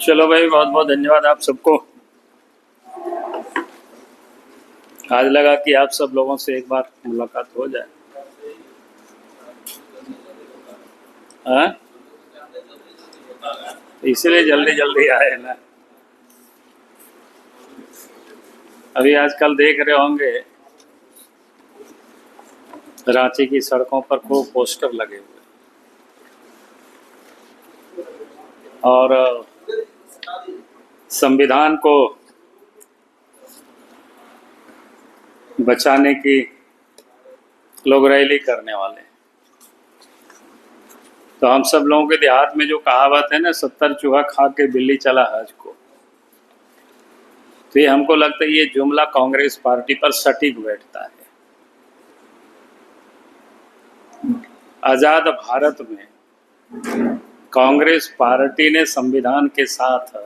चलो भाई, बहुत बहुत धन्यवाद आप सबको। आज लगा कि आप सब लोगों से एक बार मुलाकात हो जाए। हाँ, इसलिए जल्दी जल्दी आए ना। अभी आजकल देख रहे होंगे रांची की सड़कों पर खूब पोस्टर लगे हुए और संविधान को बचाने की लोग रैली करने वाले। तो हम सब लोगों के देहात में जो कहावत है ना, 70 चूहा खा के बिल्ली चला हज को, तो ये हमको लगता है ये जुमला कांग्रेस पार्टी पर सटीक बैठता है। आजाद भारत में कांग्रेस पार्टी ने संविधान के साथ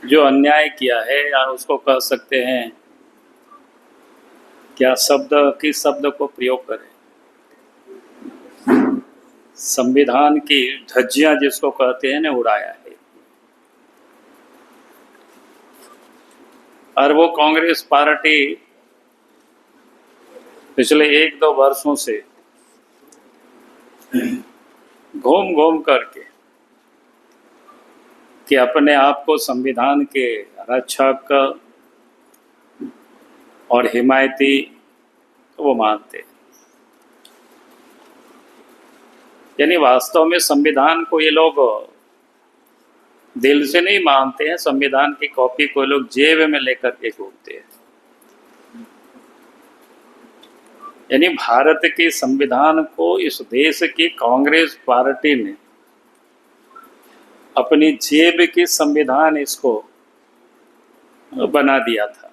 जो अन्याय किया है, या उसको कह सकते हैं क्या शब्द किस शब्द को प्रयोग करें, संविधान की धज्जियां जिसको कहते हैं ना, उड़ाया है। और वो कांग्रेस पार्टी पिछले 1-2 वर्षों से घूम घूम करके कि अपने आप को संविधान के रक्षक और हिमायती वो मानते, यानी वास्तव में संविधान को ये लोग दिल से नहीं मानते हैं। संविधान की कॉपी को लोग जेब में लेकर के घूमते हैं। यानी भारत के संविधान को इस देश की कांग्रेस पार्टी ने अपनी जेब की संविधान इसको बना दिया था।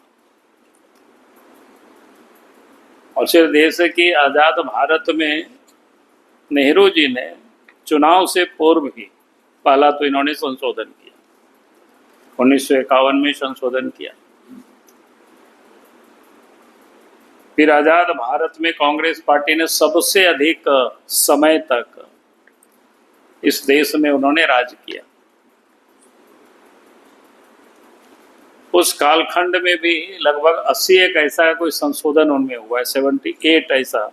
और सिर्फ देश की आजाद भारत में नेहरू जी ने चुनाव से पूर्व ही पहला तो इन्होंने संशोधन किया, 1951 में संशोधन किया। फिर आजाद भारत में कांग्रेस पार्टी ने सबसे अधिक समय तक इस देश में उन्होंने राज किया। उस कालखंड में भी लगभग 81 ऐसा कोई संशोधन उनमें हुआ है, 78 ऐसा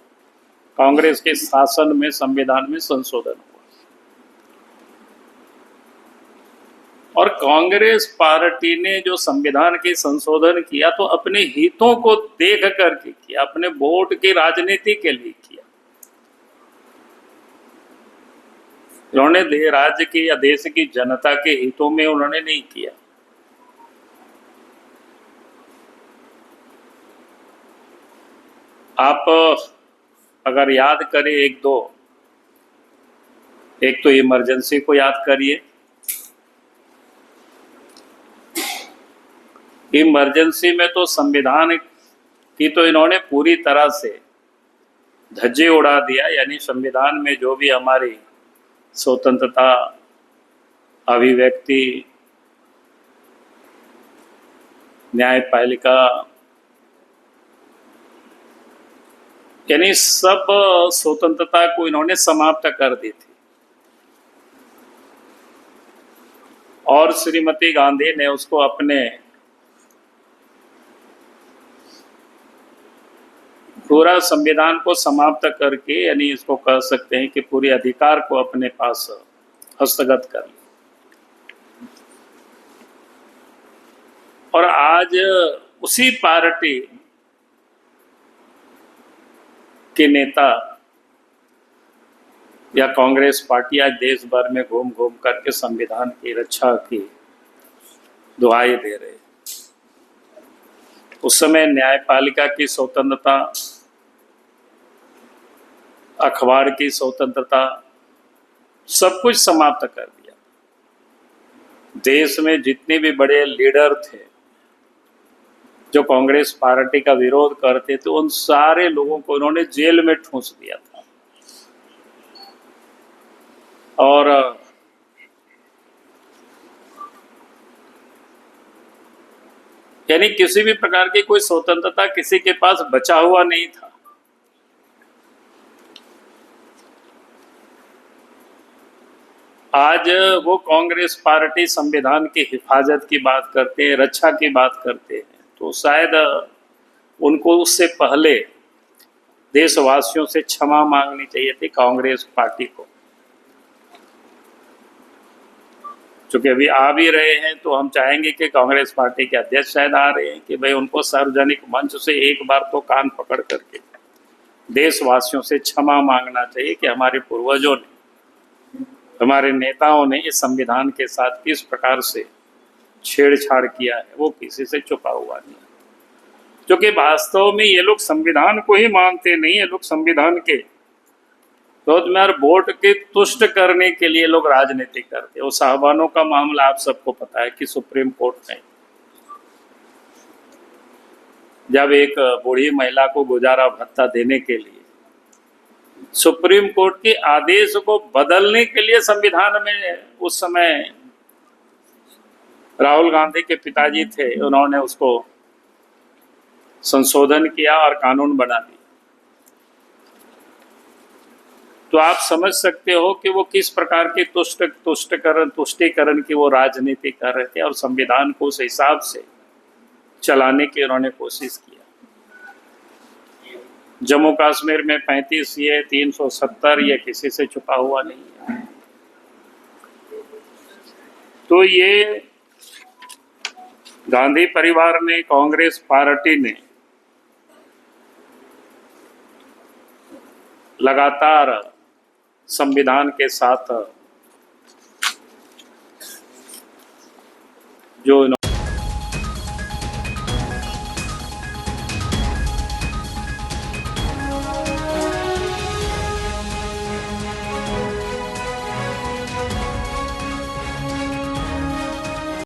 कांग्रेस के शासन में संविधान में संशोधन हुआ। और कांग्रेस पार्टी ने जो संविधान के संशोधन किया तो अपने हितों को देख करके किया, अपने वोट की राजनीति के लिए किया। उन्होंने राज्य की या देश की जनता के हितों में उन्होंने नहीं किया। आप अगर याद करें एक तो इमरजेंसी को याद करिए। इमरजेंसी में तो संविधान की तो इन्होंने पूरी तरह से धज्जे उड़ा दिया। यानी संविधान में जो भी हमारी स्वतंत्रता, अभिव्यक्ति, न्यायपालिका, यानी सब स्वतंत्रता को इन्होंने समाप्त कर दी थी। और श्रीमती गांधी ने उसको अपने पूरा संविधान को समाप्त करके, यानी इसको कह सकते हैं कि पूरे अधिकार को अपने पास हस्तगत कर लिया। और आज उसी पार्टी के नेता या कांग्रेस पार्टी आज देश भर में घूम घूम करके संविधान की रक्षा की दुहाई दे रहे। उस समय न्यायपालिका की स्वतंत्रता, अखबार की स्वतंत्रता, सब कुछ समाप्त कर दिया। देश में जितने भी बड़े लीडर थे जो कांग्रेस पार्टी का विरोध करते थे, उन सारे लोगों को उन्होंने जेल में ठूंस दिया था। और यानी किसी भी प्रकार की कोई स्वतंत्रता किसी के पास बचा हुआ नहीं था। आज वो कांग्रेस पार्टी संविधान की हिफाजत की बात करते हैं, रक्षा की बात करते हैं, तो शायद उनको उससे पहले देशवासियों से क्षमा मांगनी चाहिए थी कांग्रेस पार्टी को। चूंकि अभी आ भी रहे हैं तो हम चाहेंगे कि कांग्रेस पार्टी के अध्यक्ष शायद आ रहे हैं कि भाई उनको सार्वजनिक मंच से एक बार तो कान पकड़ करके देशवासियों से क्षमा मांगना चाहिए कि हमारे पूर्वजों ने, हमारे नेताओं ने इस संविधान के साथ किस प्रकार से छेड़छाड़ किया है, वो किसी से छुपा हुआ नहीं। क्योंकि वास्तव में ये लोग संविधान को ही मानते नहीं है, लोग संविधान के वोट के तुष्ट करने के लिए लोग राजनीति करते हैं। वो साहबानों का मामला आप सबको पता है कि सुप्रीम कोर्ट ने जब एक बूढ़ी महिला को गुजारा भत्ता देने के लिए सुप्रीम कोर्ट के आदेश को बदलने के लिए संविधान में उस समय राहुल गांधी के पिताजी थे, उन्होंने उसको संशोधन किया और कानून बना दिया। तो आप समझ सकते हो कि वो किस प्रकार की तुष्टीकरण की वो राजनीति कर रहे थे और संविधान को उस हिसाब से चलाने की उन्होंने कोशिश किया। जम्मू कश्मीर में 35 ये 370 ये किसी से छुपा हुआ नहीं है। तो ये गांधी परिवार ने, कांग्रेस पार्टी ने लगातार संविधान के साथ जो